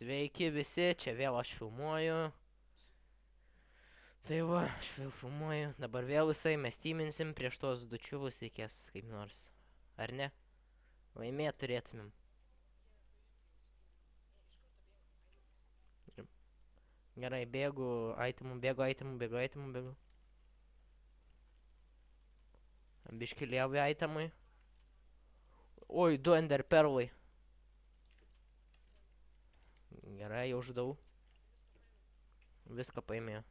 Sveiki visi, čia vėl aš filmuoju. Tai va, aš vėl filmuoju. Dabar vėl visai mes tyminsim prieš tos dučiuvus reikės kaip nors. Ar ne? Laimėt turėtumėm. Gerai, bėgu itemų. Biški lievi itemai. Oi, 2 ender perlai. Gerai, jau žudau. Viską paėmėjo.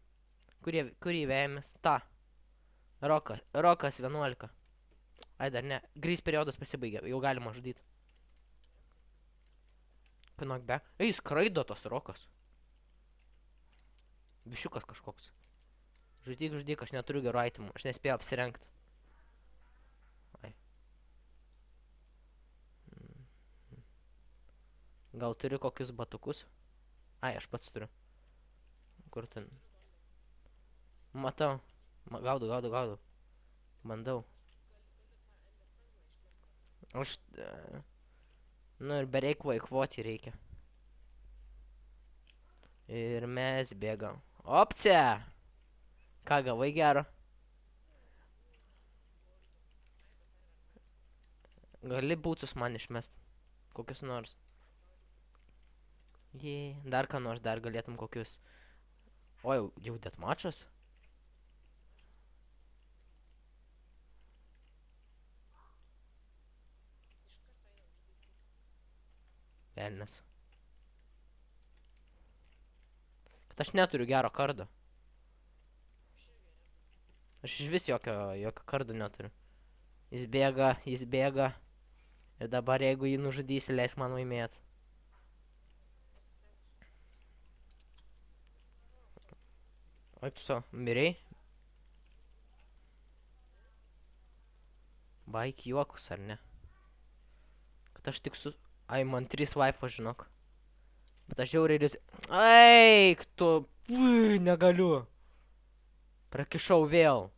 Kurį vėjamės? Ta. Rokas 11. Ai, dar ne. Grys periodas pasibaigė. Jau galima žudyti. Pinok be. Ei, skraido tas Rokas. Bišiukas kažkoks. Žudyk, aš neturiu gerų itemų. Aš nespėjau apsirengti. Ai. Gal turi kokius batukus? Ai, aš pats turiu. Kur ten? Matau. Gaudau. Bandau. Aš... Nu ir bereik vaikvoti reikia. Ir mes bėgam. Opcija! Ką gavai gero? Gali būtus man išmest. Kokius nors. Jei, dar ką nors, dar galėtum kokius. O, jau deathmatchas? Velnes. Kad aš neturiu gero kardo. Aš iš vis jokio kardo neturiu. Jis bėga. Ir dabar jeigu jį nužudysi, leisk man laimėt. Oi, puso, mirei? Baik juokus, ar ne? Kad aš tik su... Ai, man 3 vaifo, žinok. Bet aš žiauriai Eik, tu... Negaliu. Prakišau vėl.